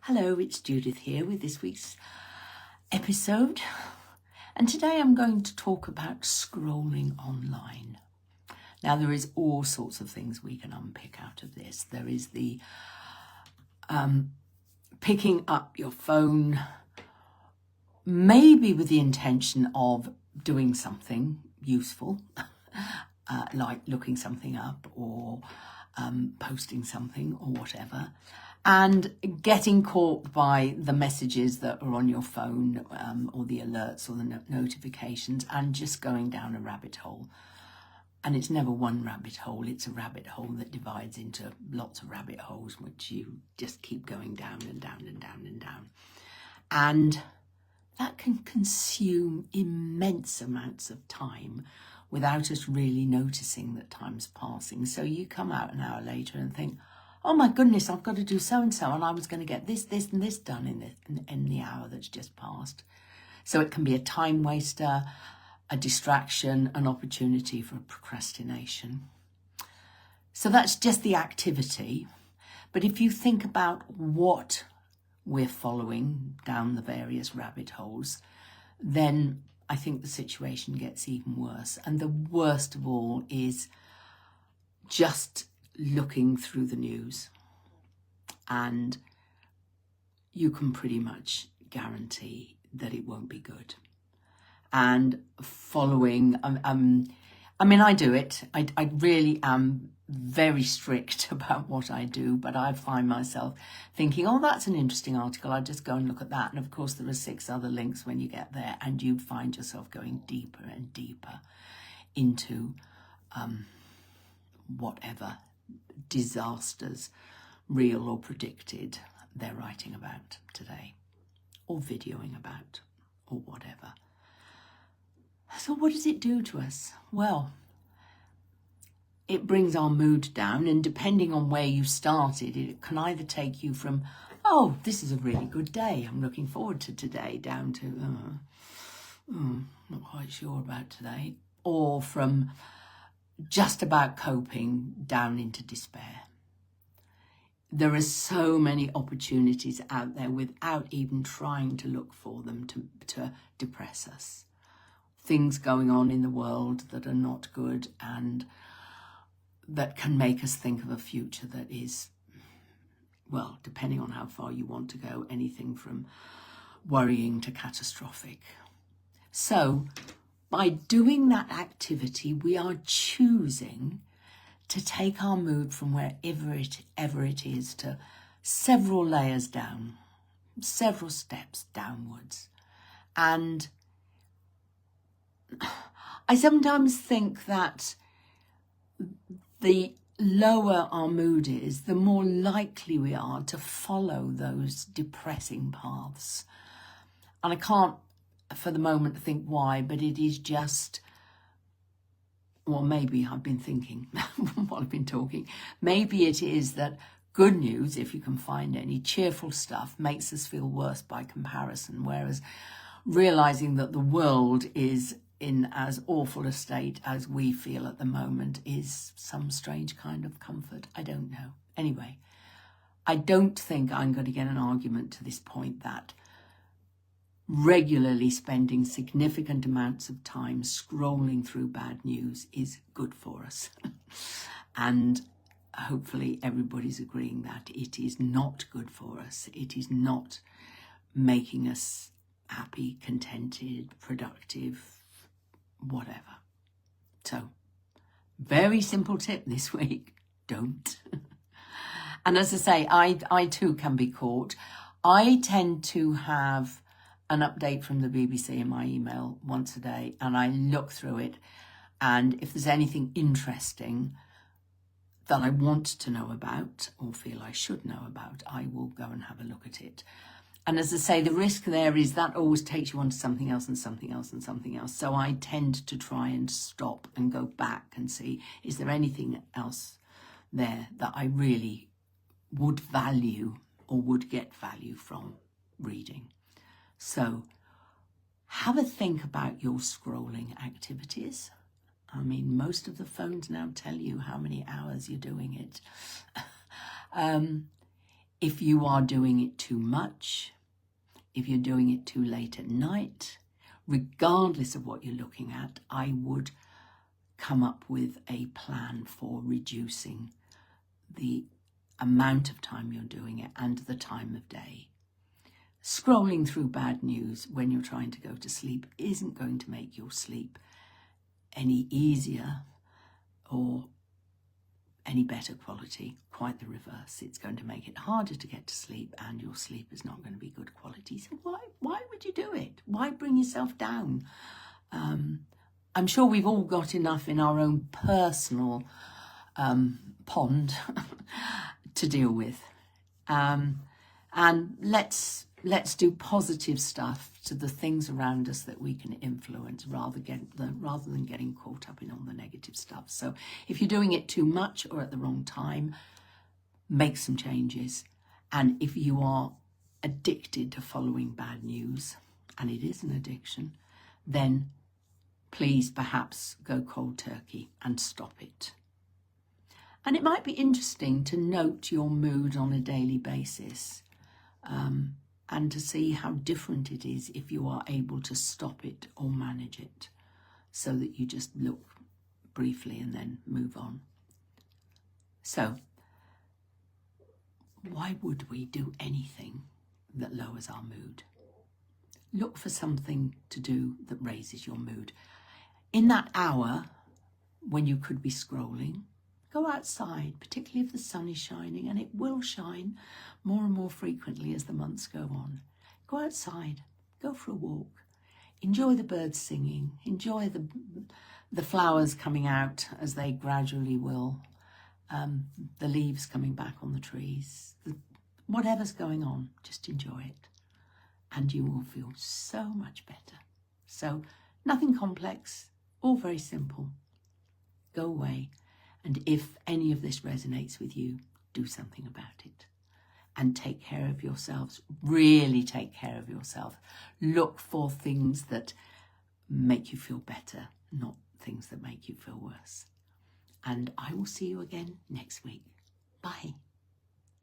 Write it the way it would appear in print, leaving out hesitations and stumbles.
Hello, it's Judith here with this week's episode. And today I'm going to talk about scrolling online. Now, there is all sorts of things we can unpick out of this. There is the picking up your phone, maybe with the intention of doing something useful, like looking something up or posting something or whatever, and getting caught by the messages that are on your phone or the alerts or the notifications and just going down a rabbit hole. And it's never one rabbit hole, it's a rabbit hole that divides into lots of rabbit holes, which you just keep going down and down and down and down. And that can consume immense amounts of time without us really noticing that time's passing. So you come out an hour later and think, oh my goodness, I've got to do so-and-so, and I was going to get this, this and this done in the hour that's just passed. So it can be a time waster, a distraction, an opportunity for procrastination. So that's just the activity. But if you think about what we're following down the various rabbit holes, then I think the situation gets even worse. And the worst of all is just looking through the news. And you can pretty much guarantee that it won't be good. And following, I do it. I really am very strict about what I do, but I find myself thinking, oh, that's an interesting article. I'll just go and look at that. And of course, there are 6 other links when you get there, and you find yourself going deeper and deeper into whatever disasters, real or predicted, they're writing about today, or videoing about, or whatever. So what does it do to us? Well, it brings our mood down, and depending on where you started, it can either take you from, oh, this is a really good day, I'm looking forward to today, down to, not quite sure about today, or from just about coping down into despair. There are so many opportunities out there without even trying to look for them to depress us. Things going on in the world that are not good and that can make us think of a future that is, well, depending on how far you want to go, anything from worrying to catastrophic. So by doing that activity, we are choosing to take our mood from wherever it is to several layers down, several steps downwards. And I sometimes think that the lower our mood is, the more likely we are to follow those depressing paths. And I can't for the moment think why, but it is just, well, maybe I've been thinking while I've been talking, maybe it is that good news, if you can find any, cheerful stuff makes us feel worse by comparison, whereas realizing that the world is in as awful a state as we feel at the moment is some strange kind of comfort. I don't know. Anyway, I don't think I'm going to get an argument to this point that regularly spending significant amounts of time scrolling through bad news is good for us. And hopefully everybody's agreeing that it is not good for us. It is not making us happy, contented, productive, whatever. So, very simple tip this week, don't. And as I say, I too can be caught. I tend to have an update from the BBC in my email once a day, and I look through it, and if there's anything interesting that I want to know about or feel I should know about, I will go and have a look at it. And as I say, the risk there is that always takes you on to something else and something else and something else. So I tend to try and stop and go back and see, is there anything else there that I really would value or would get value from reading? So have a think about your scrolling activities. I mean, most of the phones now tell you how many hours you're doing it. If you are doing it too much, if you're doing it too late at night, regardless of what you're looking at, I would come up with a plan for reducing the amount of time you're doing it and the time of day. Scrolling through bad news when you're trying to go to sleep isn't going to make your sleep any easier or any better quality. Quite the reverse. It's going to make it harder to get to sleep, and your sleep is not going to be good quality. So why would you do it? Why bring yourself down? I'm sure we've all got enough in our own personal pond to deal with. And let's do positive stuff to the things around us that we can influence rather than getting caught up in all the negative stuff. So if you're doing it too much or at the wrong time, make some changes. And if you are addicted to following bad news, and it is an addiction, then please perhaps go cold turkey and stop it. And it might be interesting to note your mood on a daily basis, and to see how different it is if you are able to stop it or manage it, so that you just look briefly and then move on. So, why would we do anything that lowers our mood? Look for something to do that raises your mood. In that hour when you could be scrolling, go outside, particularly if the sun is shining, and it will shine more and more frequently as the months go on. Go outside, go for a walk, enjoy the birds singing, enjoy the flowers coming out as they gradually will, the leaves coming back on the trees, whatever's going on, just enjoy it. And you will feel so much better. So nothing complex, all very simple. Go away. And if any of this resonates with you, do something about it. And take care of yourselves. Really take care of yourself. Look for things that make you feel better, not things that make you feel worse. And I will see you again next week. Bye.